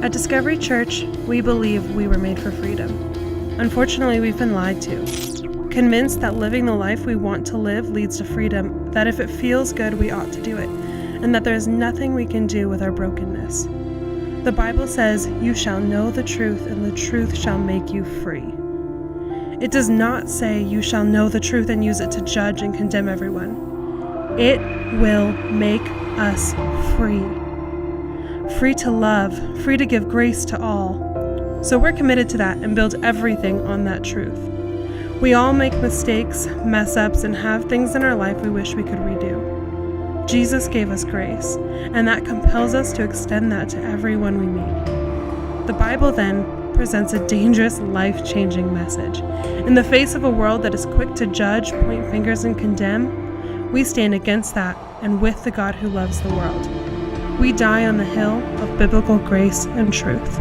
At Discovery Church, we believe we were made for freedom. Unfortunately, we've been lied to. Convinced that living the life we want to live leads to freedom, that if it feels good, we ought to do it, and that there is nothing we can do with our brokenness. The Bible says, "You shall know the truth, and the truth shall make you free." It does not say you shall know the truth and use it to judge and condemn everyone. It will make us free. Free to love, free to give grace to all. So we're committed to that and build everything on that truth. We all make mistakes, mess ups, and have things in our life we wish we could redo. Jesus gave us grace, and that compels us to extend that to everyone we meet. The Bible then presents a dangerous, life-changing message. In the face of a world that is quick to judge, point fingers, and condemn, we stand against that and with the God who loves the world. We die on the hill of biblical grace and truth.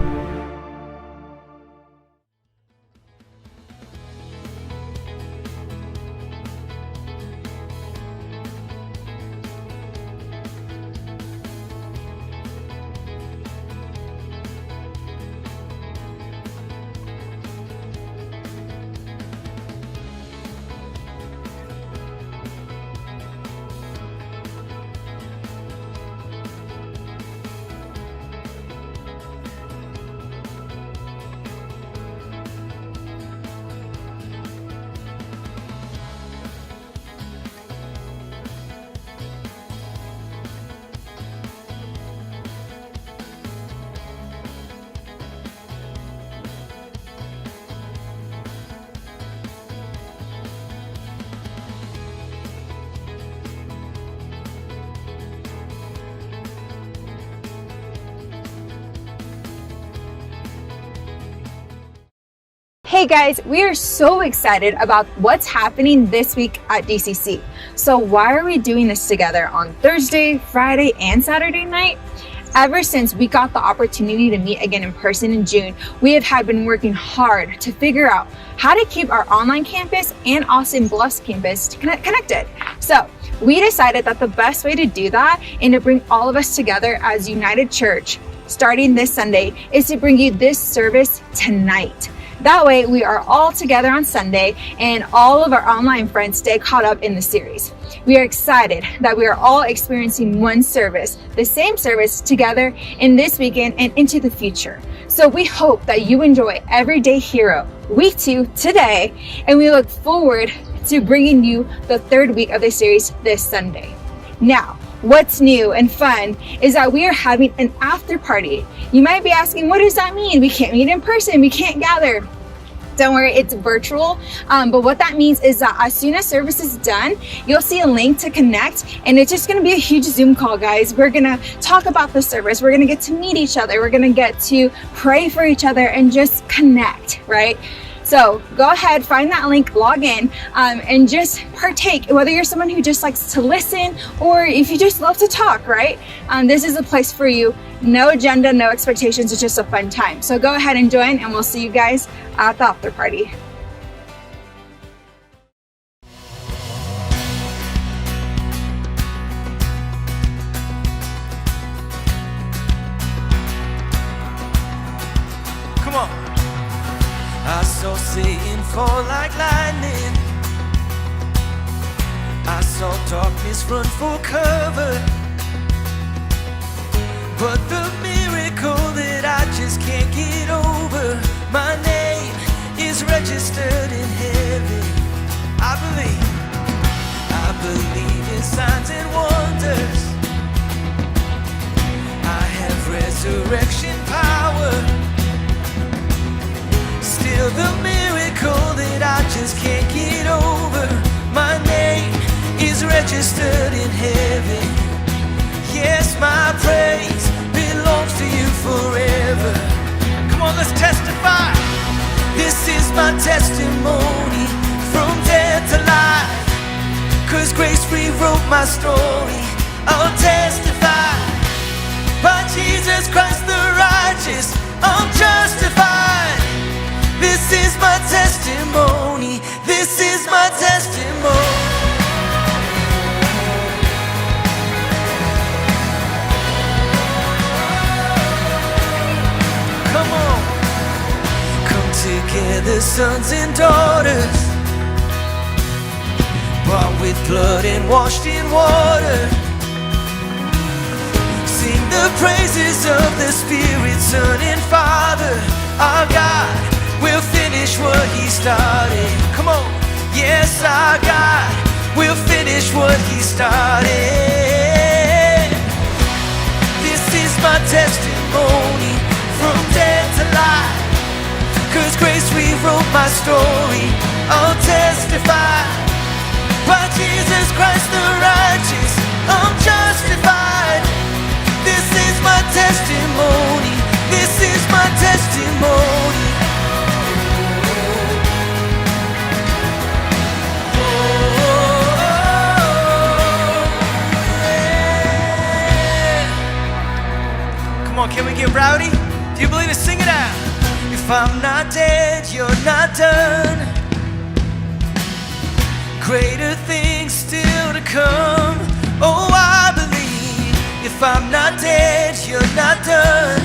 Hey guys, we are so excited about what's happening this week at DCC. So why are we doing this together on Thursday, Friday, and Saturday night? Ever since we got the opportunity to meet again in person in June, we have been working hard to figure out how to keep our online campus and Austin Bluffs campus connected. So we decided that the best way to do that and to bring all of us together as United Church starting this Sunday is to bring you this service tonight. That way we are all together on Sunday and all of our online friends stay caught up in the series. We are excited that we are all experiencing one service, the same service together in this weekend and into the future. So we hope that you enjoy Everyday Hero week 2 today, and we look forward to bringing you the third week of the series this Sunday. Now, what's new and fun is that we are having an after party. You might be asking, what does that mean? We can't meet in person, we can't gather. Don't worry, it's virtual. But what that means is that as soon as service is done, you'll see a link to connect, and it's just gonna be a huge Zoom call, guys. We're gonna talk about the service. We're gonna get to meet each other. We're gonna get to pray for each other and just connect, right? So go ahead, find that link, log in, and just partake, whether you're someone who just likes to listen or if you just love to talk, right? This is a place for you. No agenda, no expectations, it's just a fun time. So go ahead and join, and we'll see you guys at the after party. Come on. I saw Satan fall like lightning. I saw darkness run for cover. But the miracle that I just can't get over, my name is registered in heaven. I believe in signs and wonders. I have resurrection power. Still the miracle that I just can't get over, my name is registered in heaven. Yes, my praise belongs to you forever. Come on, let's testify. This is my testimony from death to life. 'Cause grace rewrote my story. I'll testify. By Jesus Christ the righteous, I'm justified. This is my testimony. This is my testimony. together, sons and daughters, bought with blood and washed in water. Sing the praises of the Spirit, Son and Father. Our God will finish what He started. Come on. Yes, our God will finish what He started. This is my testimony from death to life. 'Cause grace rewrote my story. I'll testify. By Jesus Christ the righteous, I'm justified. This is my testimony. This is my testimony. Come on, can we get rowdy? Do you believe it? Sing it out. If I'm not dead, you're not done. Greater things still to come. Oh, I believe. If I'm not dead, you're not done.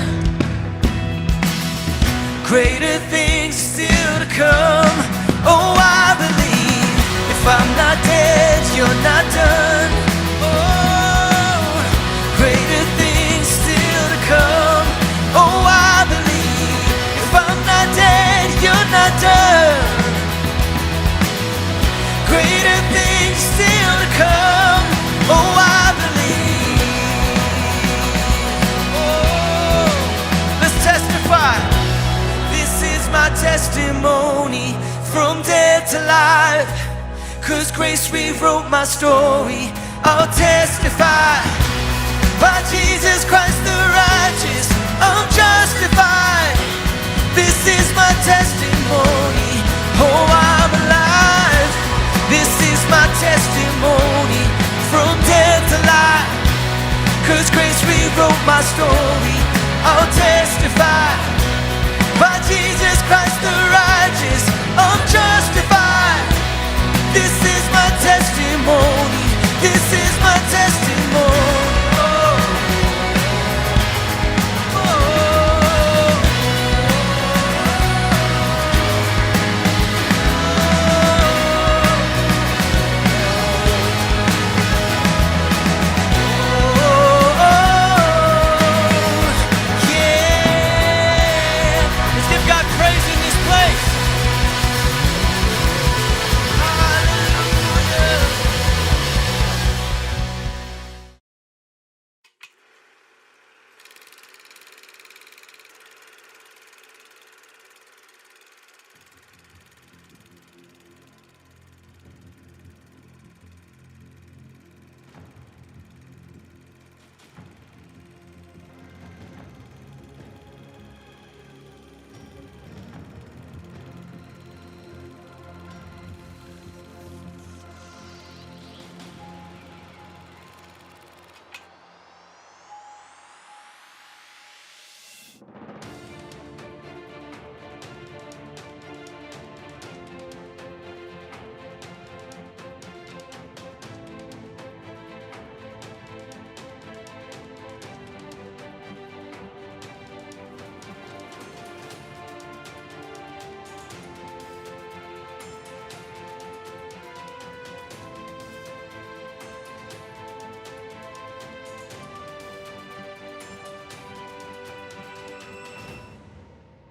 Greater things still to come. Oh, I believe. If I'm not dead, you're not done. Oh, greater things still to come. Oh, I believe. If I'm not dead, you're not done. Greater things still to come. Oh, I believe. Oh, let's testify. This is my testimony from death to life. 'Cause grace rewrote my story. I'll testify. By Jesus Christ the righteous, I'm justified. This is my testimony. Oh, I'm alive. This is my testimony from death to life. 'Cause grace rewrote my story. I'll testify. By Jesus Christ the righteous, I'm justified. This is my testimony. This is my testimony.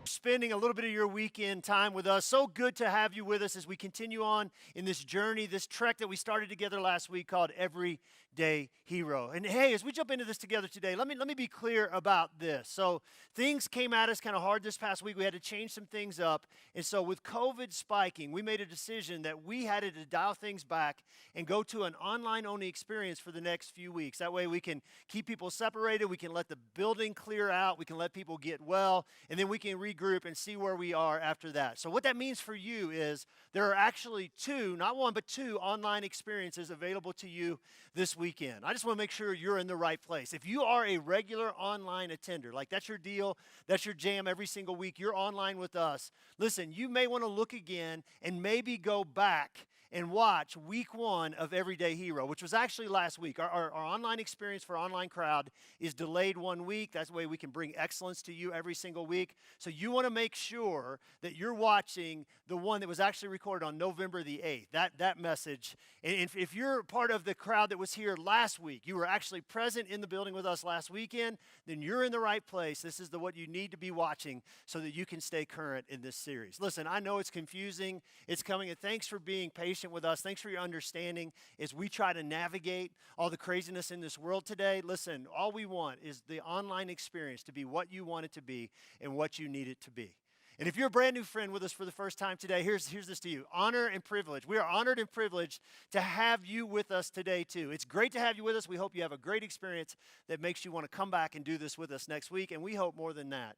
Spending a little bit of your weekend time with us. So good to have you with us as we continue on in this journey, this trek that we started together last week called Everyday Hero. And hey, as we jump into this together today, let me be clear about this. So things came at us kind of hard this past week. We had to change some things up. And so with COVID spiking, we made a decision that we had to dial things back and go to an online-only experience for the next few weeks. That way we can keep people separated. We can let the building clear out. We can let people get well. And then we can regroup and see where we are after that. So what that means for you is there are actually two, not one, but two online experiences available to you this weekend. I just want to make sure you're in the right place. If you are a regular online attender, like that's your deal, that's your jam every single week, you're online with us, listen, you may want to look again and maybe go back and watch week 1 of Everyday Hero, which was actually last week. Our online experience for our online crowd is delayed 1 week. That's the way we can bring excellence to you every single week. So you want to make sure that you're watching the one that was actually recorded on November the 8th, that message. And if you're part of the crowd that was here last week, you were actually present in the building with us last weekend, then you're in the right place. This is what you need to be watching so that you can stay current in this series. Listen, I know it's confusing. It's coming, and thanks for being patient with us. Thanks for your understanding as we try to navigate all the craziness in this world today. Listen, all we want is the online experience to be what you want it to be and what you need it to be. And if you're a brand new friend with us for the first time today, here's this to you. Honor and privilege. We are honored and privileged to have you with us today, too. It's great to have you with us. We hope you have a great experience that makes you want to come back and do this with us next week. And we hope more than that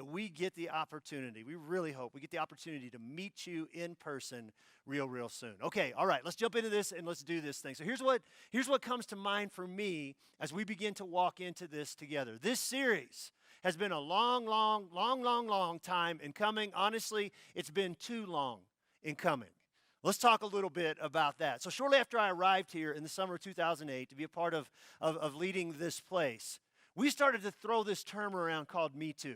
we get the opportunity, we really hope we get the opportunity to meet you in person real soon. Okay, all right, let's jump into this and let's do this thing. So here's what comes to mind for me as we begin to walk into this together. This series has been a long time in coming. Honestly, it's been too long in coming. Let's talk a little bit about that. So shortly after I arrived here in the summer of 2008 to be a part of leading this place, we started to throw this term around called Me Too.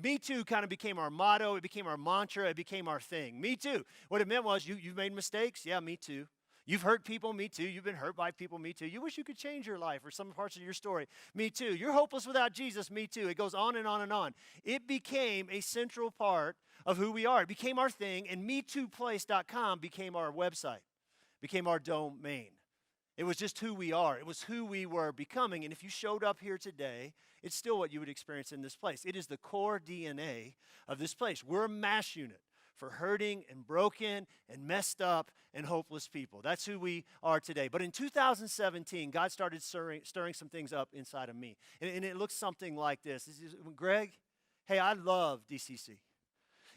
Me Too kind of became our motto. It became our mantra. It became our thing. Me Too. What it meant was you've made mistakes. Yeah, me too. You've hurt people, me too. You've been hurt by people, me too. You wish you could change your life or some parts of your story, me too. You're hopeless without Jesus, me too. It goes on and on and on. It became a central part of who we are. It became our thing, and MeTooPlace.com became our website, became our domain. It was just who we are. It was who we were becoming. And if you showed up here today, it's still what you would experience in this place. It is the core DNA of this place. We're a mass unit for hurting and broken and messed up and hopeless people. That's who we are today. But in 2017, God started stirring some things up inside of me. And it looks something like this. Greg, hey, I love DCC.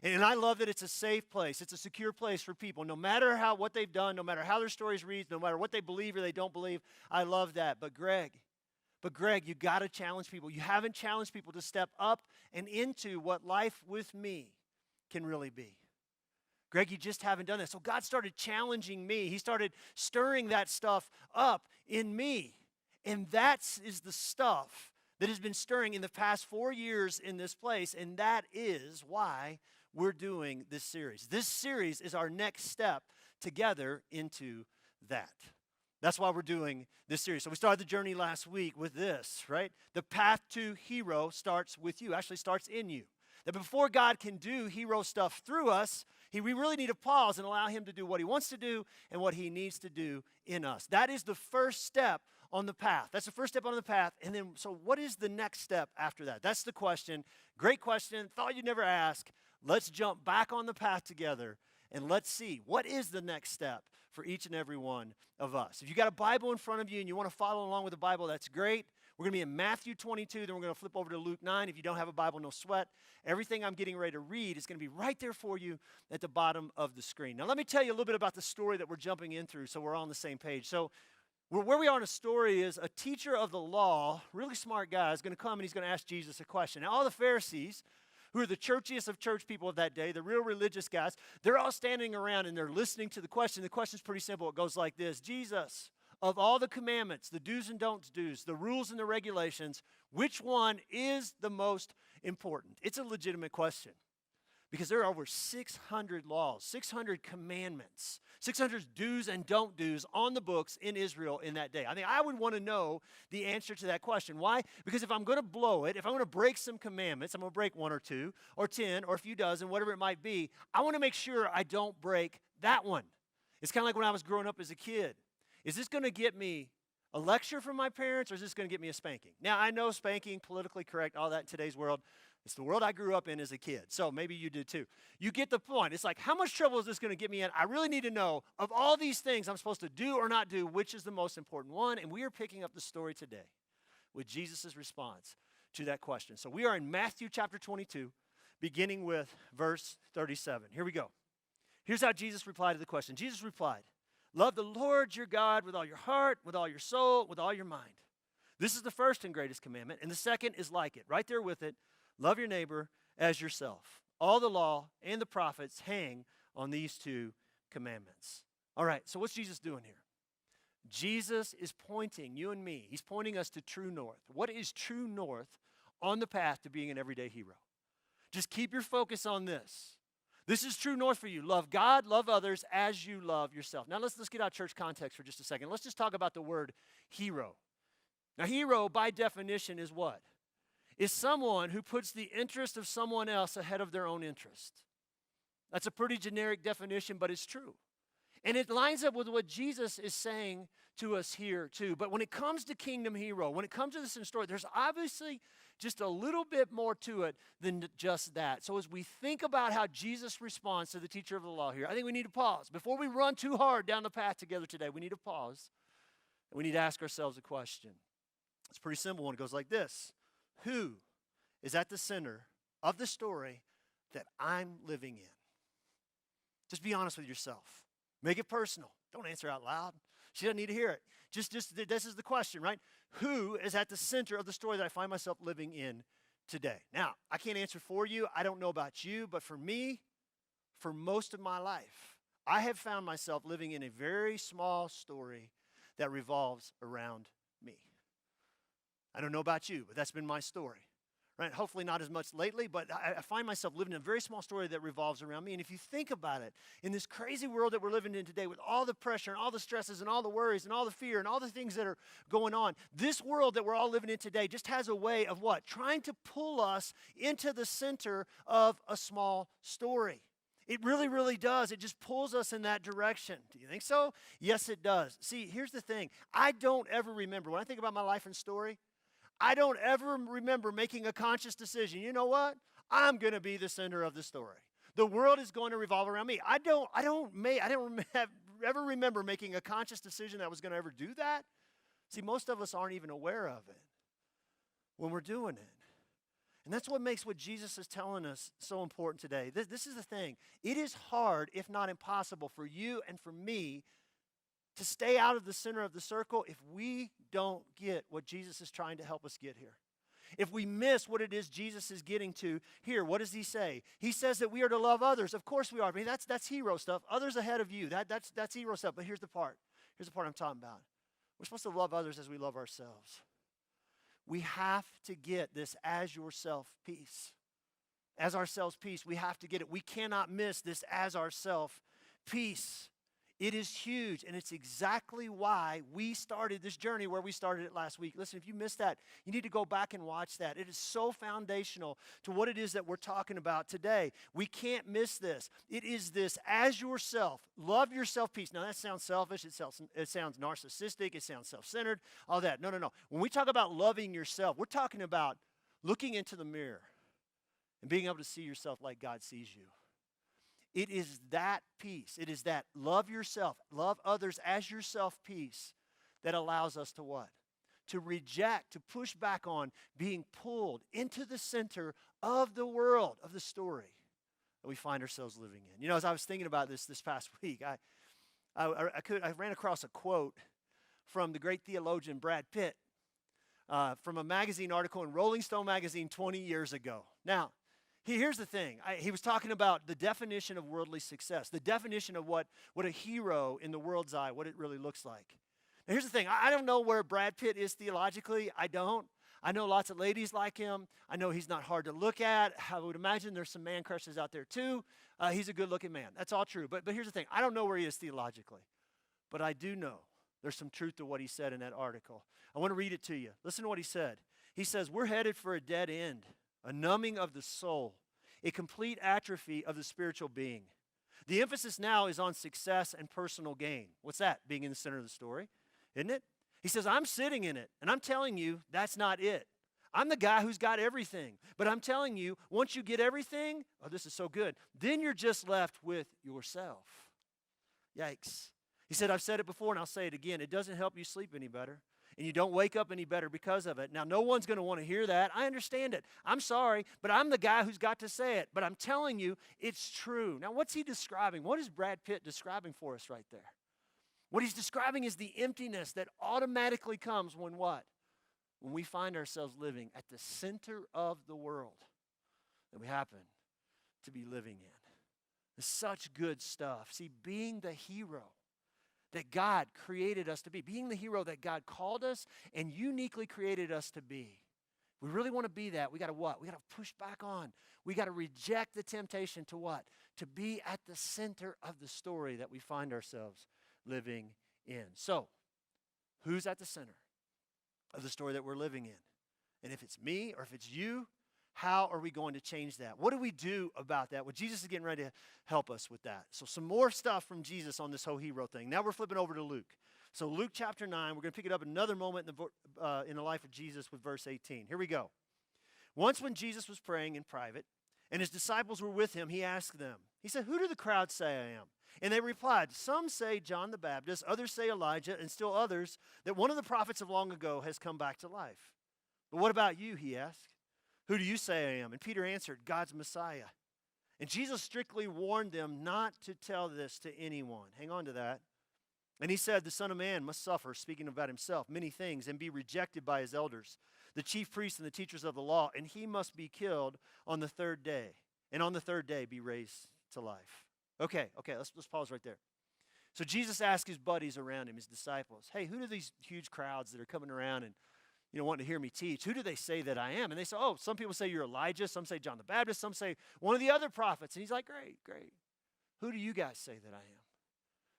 And I love that it's a safe place. It's a secure place for people. No matter what they've done, no matter how their stories read, no matter what they believe or they don't believe, I love that. But Greg, you got to challenge people. You haven't challenged people to step up and into what life with me can really be. Greg, you just haven't done that. So God started challenging me. He started stirring that stuff up in me. And that is the stuff that has been stirring in the past 4 years in this place. And that is why we're doing this series. This series is our next step together into that. That's why we're doing this series. So we started the journey last week with this, right? The path to hero starts with you, actually starts in you. That before God can do hero stuff through us, we really need to pause and allow him to do what he wants to do and what he needs to do in us. That is the first step on the path. That's the first step on the path. And then, so what is the next step after that? That's the question. Great question. Thought you'd never ask. Let's jump back on the path together and let's see what is the next step for each and every one of us. If you got a Bible in front of you and you want to follow along with the Bible, that's great. We're going to be in Matthew 22, then we're going to flip over to Luke 9. If you don't have a Bible, no sweat. Everything I'm getting ready to read is going to be right there for you at the bottom of the screen. Now, let me tell you a little bit about the story that we're jumping in through so we're all on the same page. So where we are in a story is a teacher of the law, really smart guy, is going to come and he's going to ask Jesus a question. Now, all the Pharisees, who are the churchiest of church people of that day, the real religious guys, they're all standing around and they're listening to the question. The question's pretty simple. It goes like this: Jesus, of all the commandments, the do's and don'ts do's, the rules and the regulations, which one is the most important? It's a legitimate question because there are over 600 laws, 600 commandments, 600 do's and don't do's on the books in Israel in that day. I mean, I would want to know the answer to that question. Why? Because if I'm going to blow it, if I'm going to break some commandments, I'm going to break 1 or 2 or 10 or a few dozen, whatever it might be, I want to make sure I don't break that one. It's kind of like when I was growing up as a kid. Is this going to get me a lecture from my parents, or is this going to get me a spanking? Now, I know spanking, politically correct, all that in today's world. It's the world I grew up in as a kid, so maybe you did too. You get the point. It's like, how much trouble is this going to get me in? I really need to know, of all these things I'm supposed to do or not do, which is the most important one? And we are picking up the story today with Jesus' response to that question. So we are in Matthew chapter 22, beginning with verse 37. Here we go. Here's how Jesus replied to the question. Jesus replied, "Love the Lord your God with all your heart, with all your soul, with all your mind. This is the first and greatest commandment, and the second is like it, right there with it. Love your neighbor as yourself. All the law and the prophets hang on these two commandments. All right, so what's Jesus doing here? Jesus is pointing you and me, he's pointing us to true north. What is true north on the path to being an everyday hero? Just keep your focus on this. This is true north for you. Love God, love others as you love yourself. Now let's get out of church context for just a second. Let's just talk about the word hero. Now, hero by definition is what? Is someone who puts the interest of someone else ahead of their own interest. That's a pretty generic definition, but it's true. And it lines up with what Jesus is saying to us here too. But when it comes to kingdom hero, when it comes to this in story, there's obviously just a little bit more to it than just that. So as we think about how Jesus responds to the teacher of the law here, I think we need to pause. Before we run too hard down the path together today, we need to pause. And we need to ask ourselves a question. It's a pretty simple one. It goes like this. Who is at the center of the story that I'm living in? Just be honest with yourself. Make it personal. Don't answer out loud. She doesn't need to hear it. Just this is the question, right? Who is at the center of the story that I find myself living in today? Now, I can't answer for you. I don't know about you, but for me, for most of my life, I have found myself living in a very small story that revolves around me. I don't know about you, but that's been my story. Right? Hopefully not as much lately, but I find myself living in a very small story that revolves around me. And if you think about it, in this crazy world that we're living in today with all the pressure and all the stresses and all the worries and all the fear and all the things that are going on, this world that we're all living in today just has a way of what? Trying to pull us into the center of a small story. It really, really does. It just pulls us in that direction. Do you think so? Yes, it does. See, here's the thing. I don't ever remember, when I think about my life and story, I don't ever remember making a conscious decision. You know what? I'm going to be the center of the story. The world is going to revolve around me. I don't ever remember making a conscious decision that I was going to ever do that. See, most of us aren't even aware of it when we're doing it. And that's what makes what Jesus is telling us so important today. This is the thing. It is hard, if not impossible, for you and for me to stay out of the center of the circle if we don't get what Jesus is trying to help us get here. If we miss what it is Jesus is getting to here, what does he say? He says that we are to love others. Of course we are. I mean, that's hero stuff. Others ahead of you. That's hero stuff. But here's the part. Here's the part I'm talking about. We're supposed to love others as we love ourselves. We have to get this as yourself piece. As ourselves piece, we have to get it. We cannot miss this as ourself piece. It is huge, and it's exactly why we started this journey where we started it last week. Listen, if you missed that, you need to go back and watch that. It is so foundational to what it is that we're talking about today. We can't miss this. It is this as yourself, love yourself piece. Now, that sounds selfish. It sounds narcissistic. It sounds self-centered, all that. No. When we talk about loving yourself, we're talking about looking into the mirror and being able to see yourself like God sees you. It is that piece. It is that love yourself, love others as yourself piece that allows us to what? To reject, to push back on being pulled into the center of the world, of the story that we find ourselves living in. You know, as I was thinking about this past week, I ran across a quote from the great theologian Brad Pitt from a magazine article in Rolling Stone magazine 20 years ago. Now, here's the thing. He was talking about the definition of worldly success, the definition of what a hero in the world's eye, what it really looks like. Now, here's the thing. I don't know where Brad Pitt is theologically. I don't. I know lots of ladies like him. I know he's not hard to look at. I would imagine there's some man crushes out there too. He's a good-looking man. That's all true. But here's the thing. I don't know where he is theologically. But I do know there's some truth to what he said in that article. I want to read it to you. Listen to what he said. He says, we're headed for a dead end, a numbing of the soul, a complete atrophy of the spiritual being. The emphasis now is on success and personal gain. What's that? Being in the center of the story, isn't it? He says, I'm sitting in it, and I'm telling you that's not it. I'm the guy who's got everything. But I'm telling you, once you get everything, oh, this is so good, then you're just left with yourself. Yikes. He said, I've said it before, and I'll say it again. It doesn't help you sleep any better. And you don't wake up any better because of it. Now, no one's going to want to hear that. I understand it. I'm sorry, but I'm the guy who's got to say it. But I'm telling you, it's true. Now, what's he describing? What is Brad Pitt describing for us right there? What he's describing is the emptiness that automatically comes when what? When we find ourselves living at the center of the world that we happen to be living in. It's such good stuff. See, being the hero that God created us to be, being the hero that God called us and uniquely created us to be. We really want to be that. We got to what? We got to push back on. We got to reject the temptation to what? To be at the center of the story that we find ourselves living in. So, who's at the center of the story that we're living in? And if it's me or if it's you, how are we going to change that? What do we do about that? Well, Jesus is getting ready to help us with that. So some more stuff from Jesus on this whole hero thing. Now we're flipping over to Luke. So Luke chapter 9, we're going to pick it up another moment in the life of Jesus with verse 18. Here we go. Once when Jesus was praying in private and his disciples were with him, he asked them, he said, "Who do the crowd say I am?" And they replied, "Some say John the Baptist, others say Elijah, and still others that one of the prophets of long ago has come back to life." "But what about you?" he asked. "Who do you say I am?" And Peter answered, "God's Messiah." And Jesus strictly warned them not to tell this to anyone. Hang on to that. And he said, "The Son of Man must suffer," speaking about himself, "many things and be rejected by his elders, the chief priests and the teachers of the law, and he must be killed on the third day, and on the third day be raised to life." Okay, let's pause right there. So Jesus asked his buddies around him, his disciples, "Hey, who do these huge crowds that are coming around and wanting to hear me teach, who do they say that I am?" And they say, "Oh, some people say you're Elijah, some say John the Baptist, some say one of the other prophets." And he's like, great. Who do you guys say that I am?"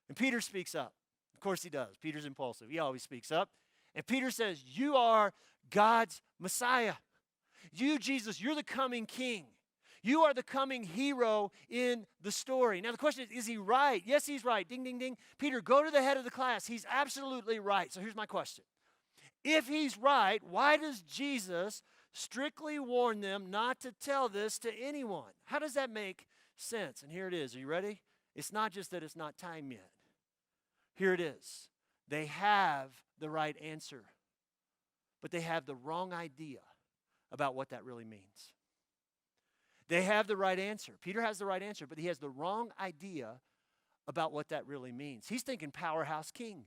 And Peter speaks up. Of course he does. Peter's impulsive. He always speaks up. And Peter says, "You are God's Messiah. You, Jesus, you're the coming king. You are the coming hero in the story." Now the question is he right? Yes, he's right. Ding, ding, ding. Peter, go to the head of the class. He's absolutely right. So here's my question. If he's right, why does Jesus strictly warn them not to tell this to anyone? How does that make sense? And here it is. Are you ready? It's not just that it's not time yet. Here it is. They have the right answer, but they have the wrong idea about what that really means. They have the right answer. Peter has the right answer, but he has the wrong idea about what that really means. He's thinking powerhouse king.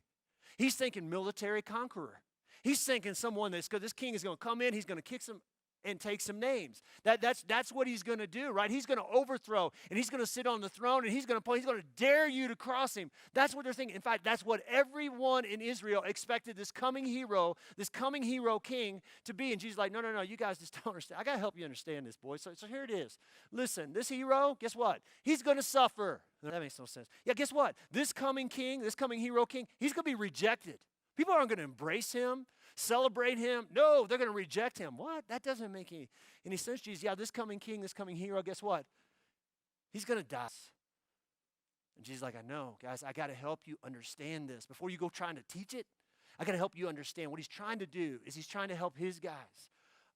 He's thinking military conqueror. He's thinking someone this king is going to come in, he's going to kick some and take some names. That's what he's going to do, right? He's going to overthrow, and he's going to sit on the throne, and he's going to dare you to cross him. That's what they're thinking. In fact, that's what everyone in Israel expected this coming hero king to be. And Jesus is like, no, you guys just don't understand. I got to help you understand this, boys. So here it is. Listen, this hero, guess what? He's going to suffer. That makes no sense. Yeah, guess what? This coming hero king, he's going to be rejected. People aren't going to embrace him, celebrate him. No, they're going to reject him. What? That doesn't make any sense, Jesus. Yeah, this coming king, this coming hero, guess what? He's going to die. And Jesus is like, I know, guys, I got to help you understand this. Before you go trying to teach it, I got to help you understand. What he's trying to do is he's trying to help his guys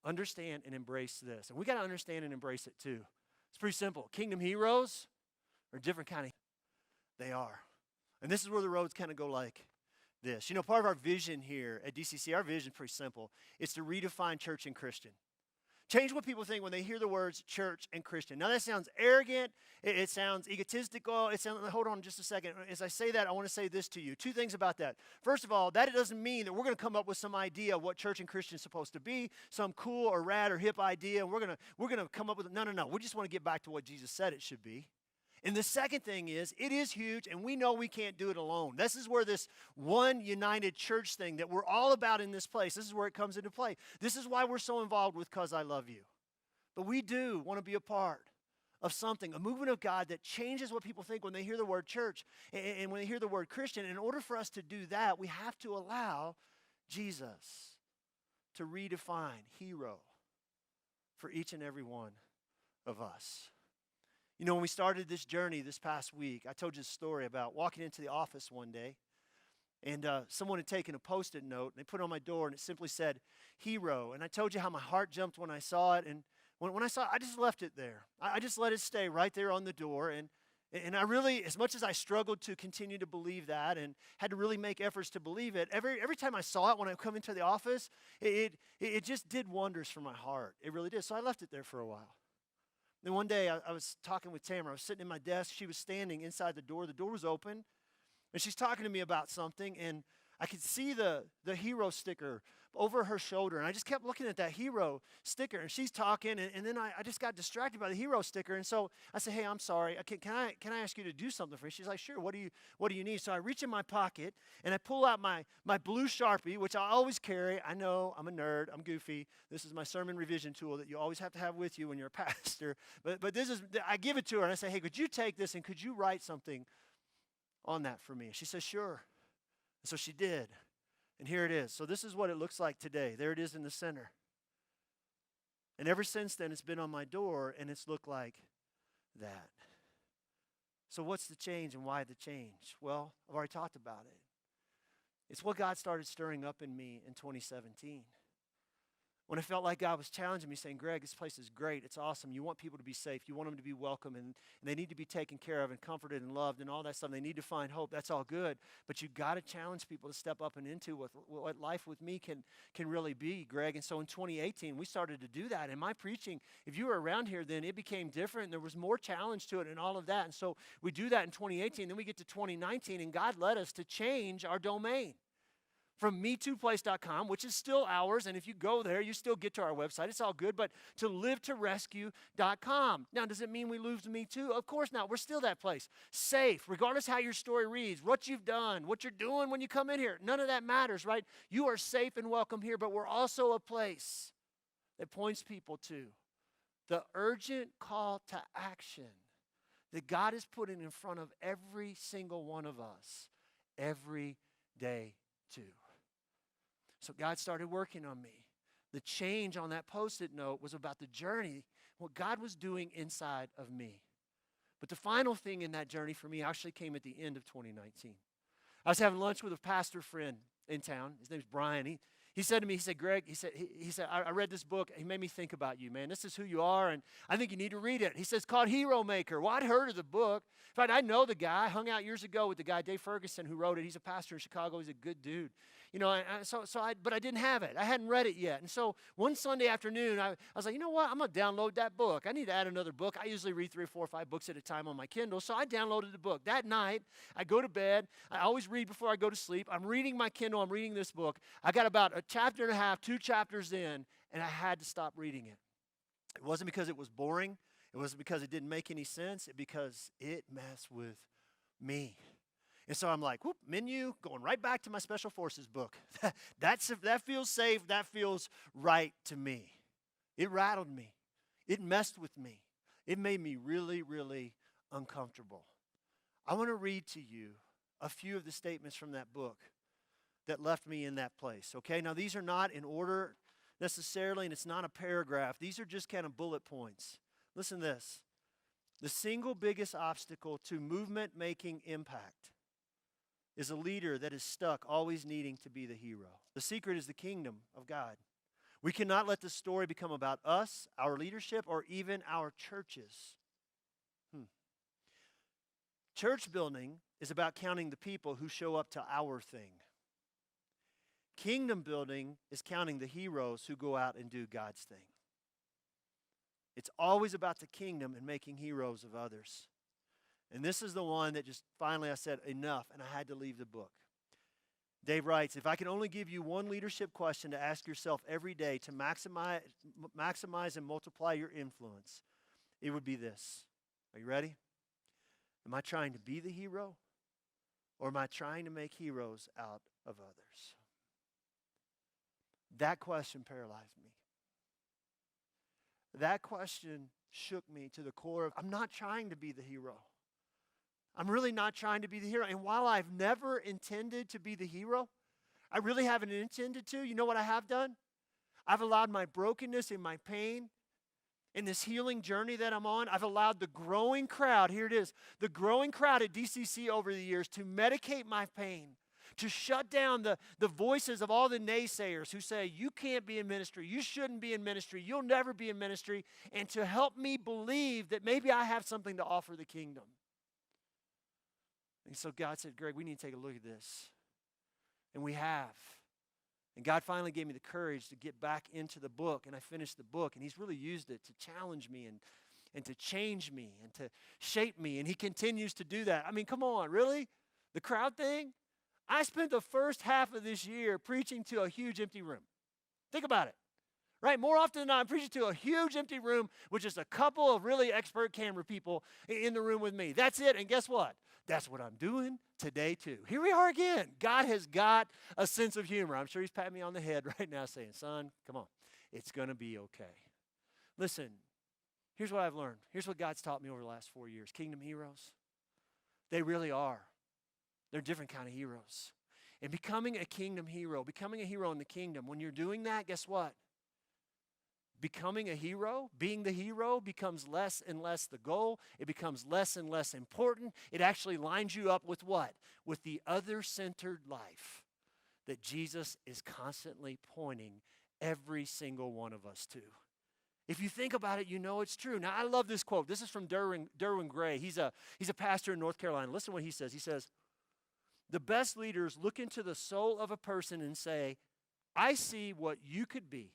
understand and embrace this. And we got to understand and embrace it too. It's pretty simple. Kingdom heroes are different kind of, they are. And this is where the roads kind of go like this. Part of our vision here at DCC, our vision is pretty simple. It's to redefine church and Christian. Change what people think when they hear the words church and Christian. Now that sounds arrogant. It sounds egotistical. Hold on just a second. As I say that, I want to say this to you. Two things about that. First of all, that doesn't mean that we're going to come up with some idea of what church and Christian is supposed to be, some cool or rad or hip idea, and we're going to come up with it. No. We just want to get back to what Jesus said it should be. And the second thing is, it is huge, and we know we can't do it alone. This is where this one united church thing that we're all about in this place, this is where it comes into play. This is why we're so involved with Cause I Love You. But we do want to be a part of something, a movement of God that changes what people think when they hear the word church and when they hear the word Christian. In order for us to do that, we have to allow Jesus to redefine hero for each and every one of us. When we started this journey this past week, I told you a story about walking into the office one day, and someone had taken a Post-it note, and they put it on my door, and it simply said, hero. And I told you how my heart jumped when I saw it, and when I saw it, I just left it there. I just let it stay right there on the door, and I really, as much as I struggled to continue to believe that and had to really make efforts to believe it, every time I saw it when I come into the office, it just did wonders for my heart. It really did. So I left it there for a while. Then one day I was talking with Tamara. I was sitting in my desk. She was standing inside the door. The door was open, and she's talking to me about something, and I could see the hero sticker over her shoulder, and I just kept looking at that hero sticker, and she's talking, and then I just got distracted by the hero sticker, and so I said, hey, I'm sorry, can I ask you to do something for me? She's like, sure, what do you need? So I reach in my pocket, and I pull out my blue Sharpie, which I always carry. I know, I'm a nerd, I'm goofy. This is my sermon revision tool that you always have to have with you when you're a pastor, but I give it to her, and I say, hey, could you take this, and could you write something on that for me? And she says, sure. And so she did. And here it is. So this is what it looks like today. There it is in the center. And ever since then, it's been on my door, and it's looked like that. So what's the change and why the change? Well, I've already talked about it. It's what God started stirring up in me in 2017. When I felt like God was challenging me, saying, Greg, this place is great. It's awesome. You want people to be safe. You want them to be welcome, and they need to be taken care of and comforted and loved and all that stuff. They need to find hope. That's all good. But you've got to challenge people to step up and into what life with me can really be, Greg. And so in 2018, we started to do that. And my preaching, if you were around here then, it became different. There was more challenge to it and all of that. And so we do that in 2018. Then we get to 2019, and God led us to change our domain from me2place.com, which is still ours, and if you go there, you still get to our website. It's all good, but to livetorescue.com. Now, does it mean we lose Me Too? Of course not. We're still that place. Safe, regardless how your story reads, what you've done, what you're doing when you come in here. None of that matters, right? You are safe and welcome here, but we're also a place that points people to the urgent call to action that God is putting in front of every single one of us every day too. So God started working on me. The change on that Post-it note was about the journey, what God was doing inside of me. But the final thing in that journey for me actually came at the end of 2019. I was having lunch with a pastor friend in town. His name's Brian. He said to me, he said, Greg, he said, I read this book. He made me think about you, man. This is who you are, and I think you need to read it. He says, it's called Hero Maker. Well, I'd heard of the book. In fact, I know the guy. I hung out years ago with the guy, Dave Ferguson, who wrote it. He's a pastor in Chicago. He's a good dude. You know, but I didn't have it. I hadn't read it yet. And so one Sunday afternoon, I was like, you know what? I'm going to download that book. I need to add another book. I usually read 3 or 4 or 5 books at a time on my Kindle. So I downloaded the book. That night, I go to bed. I always read before I go to sleep. I'm reading my Kindle. I'm reading this book. I got about a chapter and a half, 2 chapters in, and I had to stop reading it. It wasn't because it was boring. It wasn't because it didn't make any sense. It's because it messed with me. And so I'm like, whoop, menu, going right back to my Special Forces book. That feels safe. That feels right to me. It rattled me. It messed with me. It made me really, really uncomfortable. I want to read to you a few of the statements from that book that left me in that place, okay? Now, these are not in order necessarily, and it's not a paragraph. These are just kind of bullet points. Listen to this. The single biggest obstacle to movement-making impact is a leader that is stuck, always needing to be the hero. The secret is the kingdom of God. We cannot let the story become about us, our leadership, or even our churches. Church building is about counting the people who show up to our thing. Kingdom building is counting the heroes who go out and do God's thing. It's always about the kingdom and making heroes of others. And this is the one that just finally I said enough, and I had to leave the book. Dave writes, if I could only give you one leadership question to ask yourself every day to maximize and multiply your influence, it would be this. Are you ready? Am I trying to be the hero, or am I trying to make heroes out of others? That question paralyzed me. That question shook me to the core of, I'm not trying to be the hero. I'm really not trying to be the hero. And while I've never intended to be the hero, I really haven't intended to. You know what I have done? I've allowed my brokenness and my pain in this healing journey that I'm on, I've allowed the growing crowd, here it is, the growing crowd at DCC over the years to medicate my pain, to shut down the voices of all the naysayers who say, you can't be in ministry, you shouldn't be in ministry, you'll never be in ministry, and to help me believe that maybe I have something to offer the kingdom. And so God said, Greg, we need to take a look at this. And we have. And God finally gave me the courage to get back into the book, and I finished the book, and He's really used it to challenge me and to change me and to shape me, and He continues to do that. I mean, come on, really? The crowd thing? I spent the first half of this year preaching to a huge empty room. Think about it. Right? More often than not, I'm preaching to a huge empty room with just a couple of really expert camera people in the room with me. That's it. And guess what? That's what I'm doing today too. Here we are again. God has got a sense of humor. I'm sure he's patting me on the head right now saying, son, come on. It's going to be okay. Listen, here's what I've learned. Here's what God's taught me over the last 4 years. Kingdom heroes, they really are. They're different kind of heroes. And becoming a kingdom hero, becoming a hero in the kingdom, when you're doing that, guess what? Becoming a hero, being the hero becomes less and less the goal. It becomes less and less important. It actually lines you up with what? With the other-centered life that Jesus is constantly pointing every single one of us to. If you think about it, you know it's true. Now, I love this quote. This is from Derwin Gray. He's a pastor in North Carolina. Listen to what he says. He says, the best leaders look into the soul of a person and say, I see what you could be.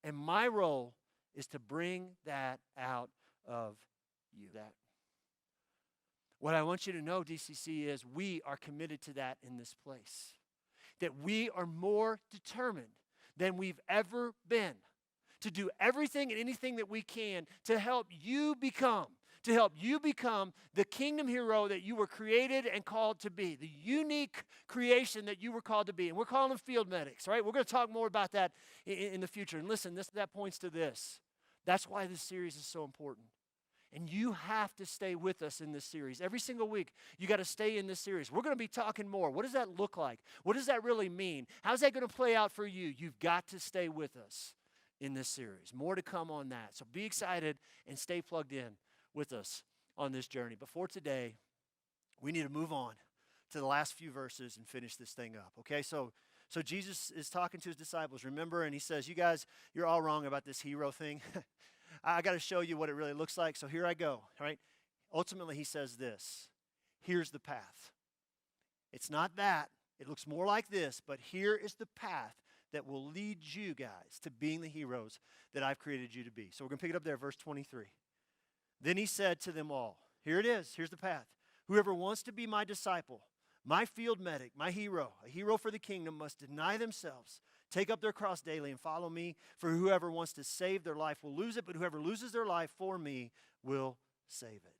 And my role is to bring that out of you. What I want you to know, DCC, is we are committed to that in this place. That we are more determined than we've ever been to do everything and anything that we can to help you become the kingdom hero that you were created and called to be, the unique creation that you were called to be. And we're calling them field medics, right? We're going to talk more about that in the future. And listen, that points to this. That's why this series is so important. And you have to stay with us in this series. Every single week, you got to stay in this series. We're going to be talking more. What does that look like? What does that really mean? How's that going to play out for you? You've got to stay with us in this series. More to come on that. So be excited and stay plugged in with us on this journey. But for today, we need to move on to the last few verses and finish this thing up. Okay, so Jesus is talking to his disciples, remember, and he says, you guys, you're all wrong about this hero thing. I got to show you what it really looks like. So here I go, all right? Ultimately, he says this. Here's the path. It's not that. It looks more like this, but here is the path that will lead you guys to being the heroes that I've created you to be. So we're going to pick it up there, verse 23. Then he said to them all, here it is, here's the path. Whoever wants to be my disciple, my field medic, my hero, a hero for the kingdom, must deny themselves, take up their cross daily and follow me. For whoever wants to save their life will lose it, but whoever loses their life for me will save it.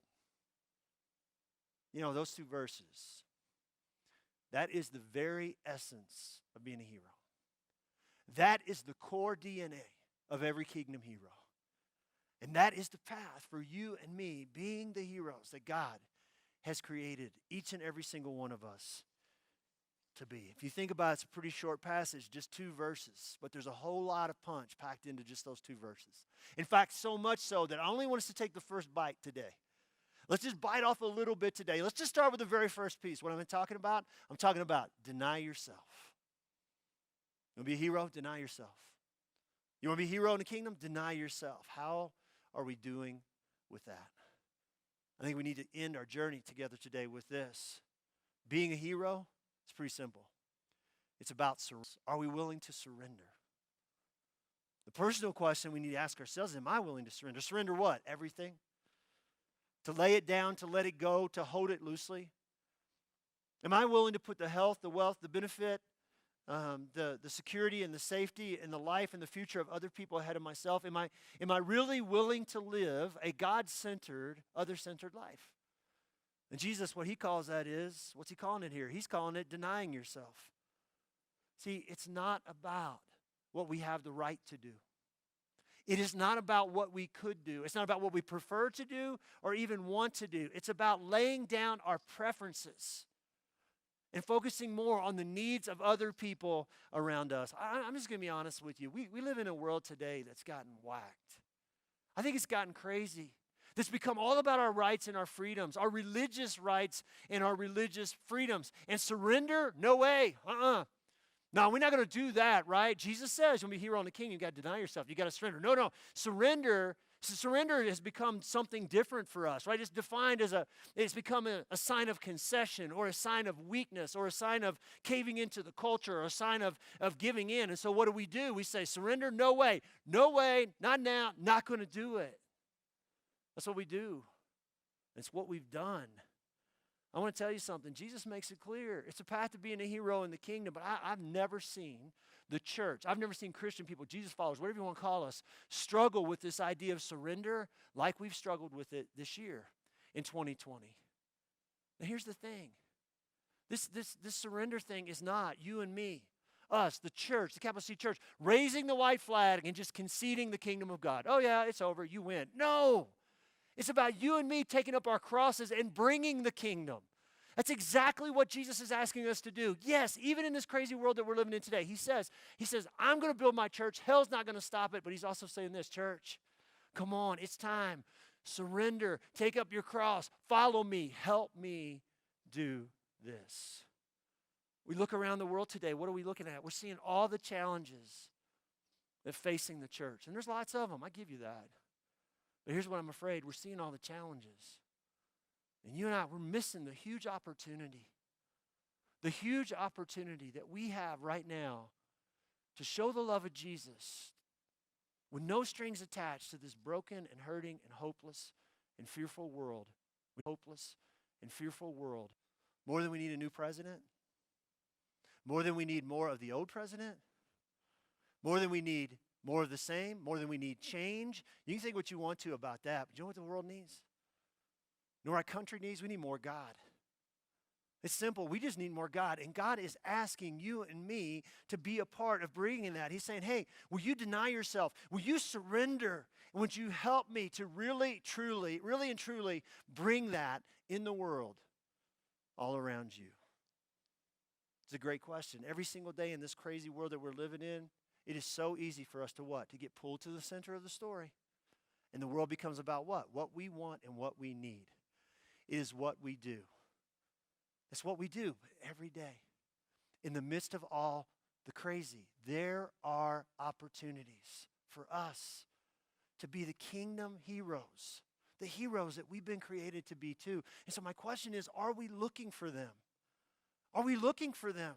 You know, those two verses, that is the very essence of being a hero. That is the core DNA of every kingdom hero. And that is the path for you and me being the heroes that God has created each and every single one of us to be. If you think about it, it's a pretty short passage, just 2 verses, but there's a whole lot of punch packed into just those 2 verses. In fact, so much so that I only want us to take the first bite today. Let's just bite off a little bit today. Let's just start with the very first piece. What am I talking about? I'm talking about deny yourself. You want to be a hero? Deny yourself. You want to be a hero in the kingdom? Deny yourself. How are we doing with that? I think we need to end our journey together today with this. Being a hero, it's pretty simple. It's about surrender. Are we willing to surrender? The personal question we need to ask ourselves is, am I willing to surrender? Surrender what? Everything? To lay it down, to let it go, to hold it loosely? Am I willing to put the health, the wealth, the benefit, the security and the safety and the life and the future of other people ahead of myself? Am I really willing to live a God-centered, other-centered life? And Jesus, what he calls that is, what's he calling it here? He's calling it denying yourself. See, it's not about what we have the right to do. It is not about what we could do. It's not about what we prefer to do or even want to do. It's about laying down our preferences and focusing more on the needs of other people around us. I'm just going to be honest with you. We live in a world today that's gotten whacked. I think it's gotten crazy. That's become all about our rights and our freedoms, our religious rights and our religious freedoms. And surrender? No way. No, we're not going to do that, right? Jesus says, when we hear on the king, you got to deny yourself. You got to surrender. No. Surrender has become something different for us, right? It's defined as it's become a sign of concession or a sign of weakness or a sign of caving into the culture or a sign of giving in. And so what do? We say, surrender? No way, not now, not going to do it. That's what we do. It's what we've done. I want to tell you something. Jesus makes it clear. It's a path to being a hero in the kingdom, but I've never seen the church, I've never seen Christian people, Jesus followers, whatever you want to call us, struggle with this idea of surrender like we've struggled with it this year in 2020. Now here's the thing. This surrender thing is not you and me, us, the church, the capital C church, raising the white flag and just conceding the kingdom of God. Oh yeah, it's over, you win. No. It's about you and me taking up our crosses and bringing the kingdom. That's exactly what Jesus is asking us to do. Yes, even in this crazy world that we're living in today, he says, I'm going to build my church. Hell's not going to stop it. But he's also saying this, church, come on, it's time. Surrender. Take up your cross. Follow me. Help me do this. We look around the world today. What are we looking at? We're seeing all the challenges that facing the church. And there's lots of them. I give you that. But here's what I'm afraid. We're seeing all the challenges. And you and I, we're missing the huge opportunity. The huge opportunity that we have right now to show the love of Jesus with no strings attached to this broken and hurting and hopeless and fearful world. Hopeless and fearful world. More than we need a new president. More than we need more of the old president. More than we need more of the same, more than we need change. You can think what you want to about that, but you know what the world needs? You know what our country needs? We need more God. It's simple. We just need more God. And God is asking you and me to be a part of bringing that. He's saying, hey, will you deny yourself? Will you surrender? And would you help me to really and truly bring that in the world all around you? It's a great question. Every single day in this crazy world that we're living in, it is so easy for us to what? To get pulled to the center of the story. And the world becomes about what? What we want and what we need. It is what we do. It's what we do every day. In the midst of all the crazy, there are opportunities for us to be the kingdom heroes. The heroes that we've been created to be too. And so my question is, are we looking for them? Are we looking for them?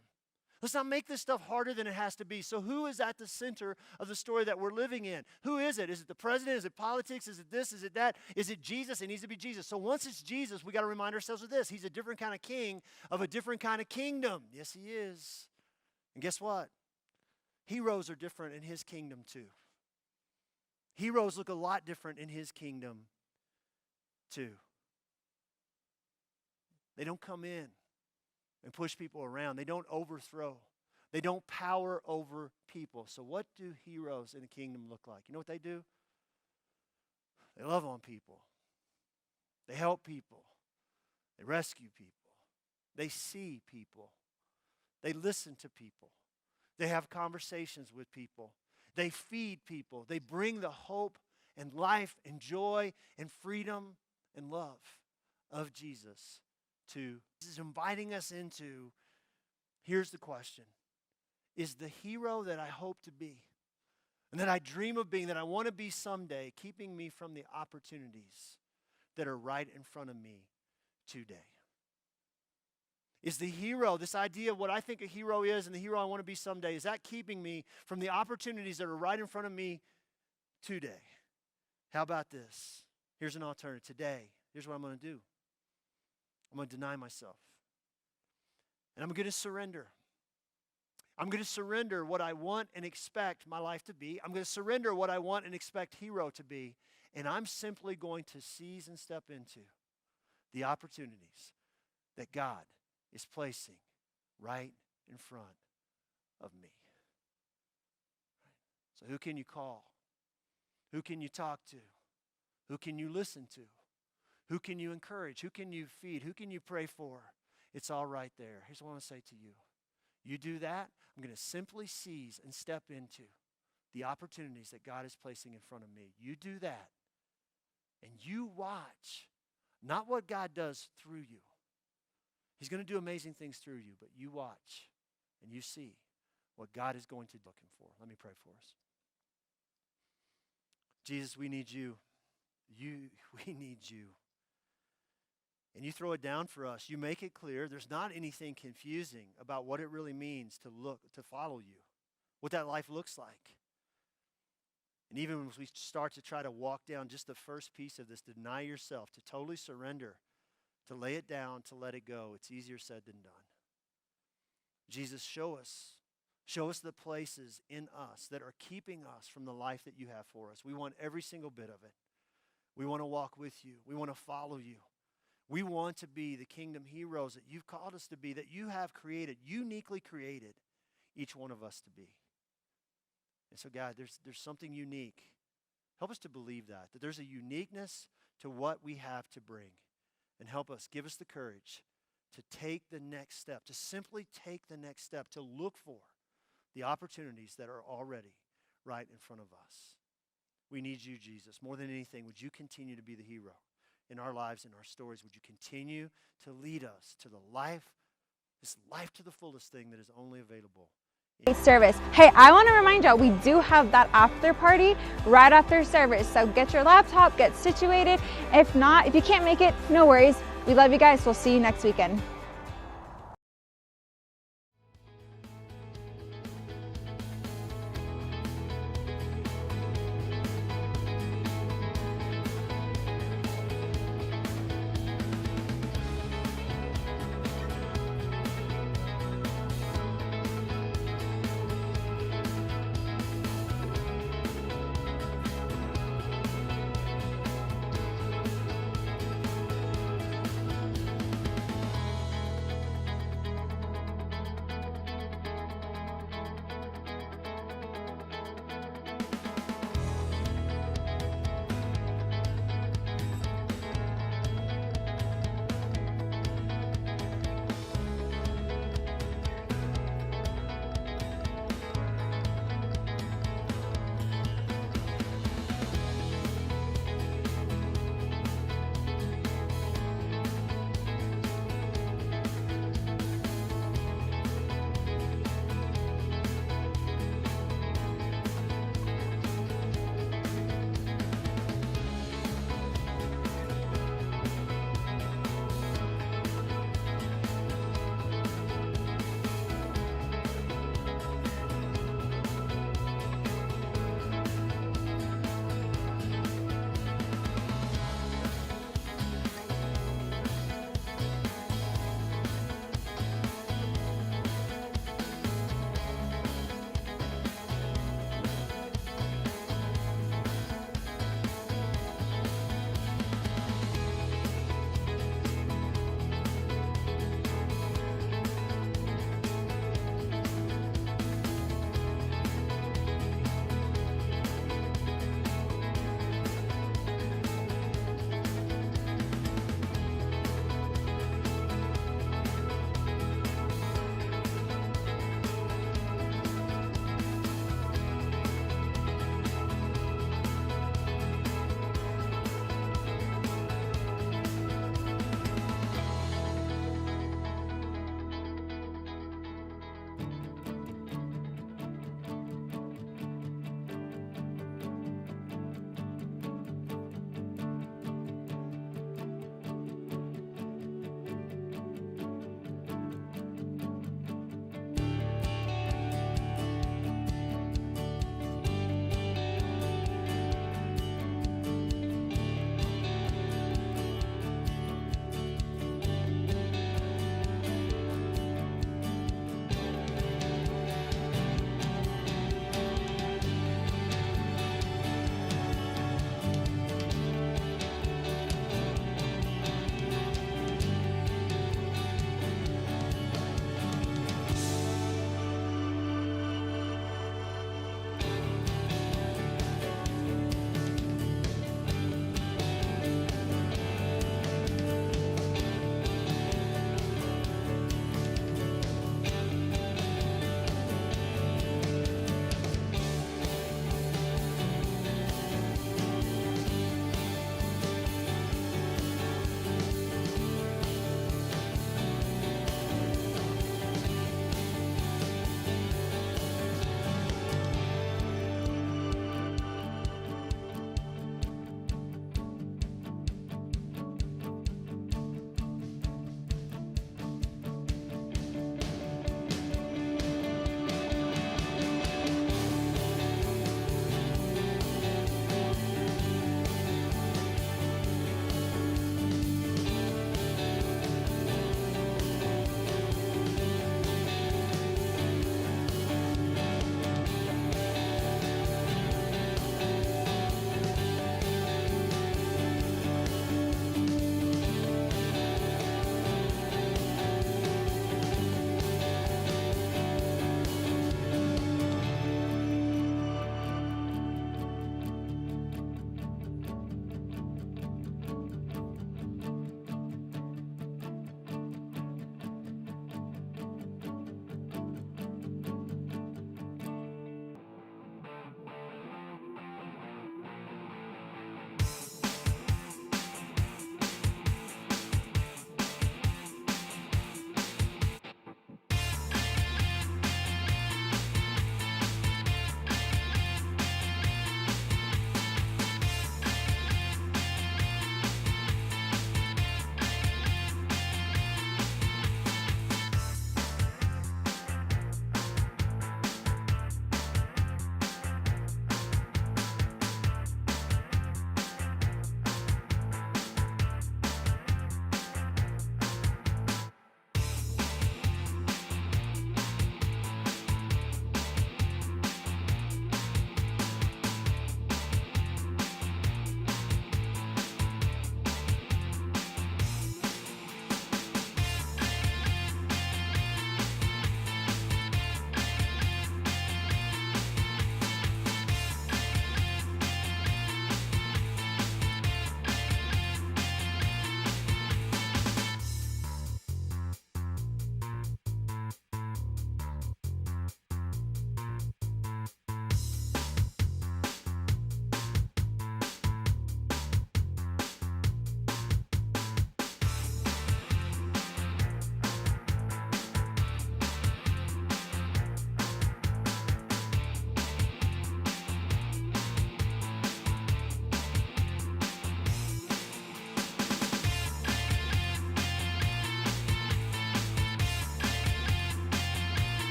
Let's not make this stuff harder than it has to be. So who is at the center of the story that we're living in? Who is it? Is it the president? Is it politics? Is it this? Is it that? Is it Jesus? It needs to be Jesus. So once it's Jesus, we got to remind ourselves of this. He's a different kind of king of a different kind of kingdom. Yes, he is. And guess what? Heroes are different in his kingdom too. Heroes look a lot different in his kingdom too. They don't come in and push people around. They don't overthrow. They don't power over people. So what do heroes in the kingdom look like? You know what they do? They love on people. They help people. They rescue people. They see people. They listen to people. They have conversations with people. They feed people. They bring the hope and life and joy and freedom and love of Jesus to. This is inviting us into, here's the question. Is the hero that I hope to be and that I dream of being, that I want to be someday, keeping me from the opportunities that are right in front of me today? Is the hero, this idea of what I think a hero is and the hero I want to be someday, is that keeping me from the opportunities that are right in front of me today? How about this? Here's an alternative. Today, here's what I'm going to do. I'm going to deny myself. And I'm going to surrender. I'm going to surrender what I want and expect my life to be. I'm going to surrender what I want and expect hero to be. And I'm simply going to seize and step into the opportunities that God is placing right in front of me. So who can you call? Who can you talk to? Who can you listen to? Who can you encourage? Who can you feed? Who can you pray for? It's all right there. Here's what I want to say to you. You do that, I'm going to simply seize and step into the opportunities that God is placing in front of me. You do that, and you watch, not what God does through you. He's going to do amazing things through you, but you watch, and you see what God is going to be looking for. Let me pray for us. Jesus, we need you. We need you. And you throw it down for us. You make it clear. There's not anything confusing about what it really means to follow you, what that life looks like. And even when we start to try to walk down just the first piece of this, deny yourself, to totally surrender to lay it down, to let it go. It's easier said than done. Jesus, show us. Show us the places in us that are keeping us from the life that you have for us. We want every single bit of it. We want to walk with you. We want to follow you. We want to be the kingdom heroes that you've called us to be, that you have created, uniquely created each one of us to be. And so, God, there's something unique. Help us to believe that there's a uniqueness to what we have to bring. And help us, give us the courage to take the next step, to simply take the next step, to look for the opportunities that are already right in front of us. We need you, Jesus. More than anything, would you continue to be the hero in our lives, in our stories? Would you continue to lead us to the life, this life to the fullest thing that is only available service. Hey, I want to remind y'all, we do have that after party right after service. So get your laptop, get situated. If not, if you can't make it, no worries. We love you guys. We'll see you next weekend.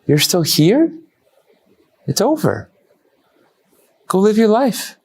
You're still here? It's over. Go live your life.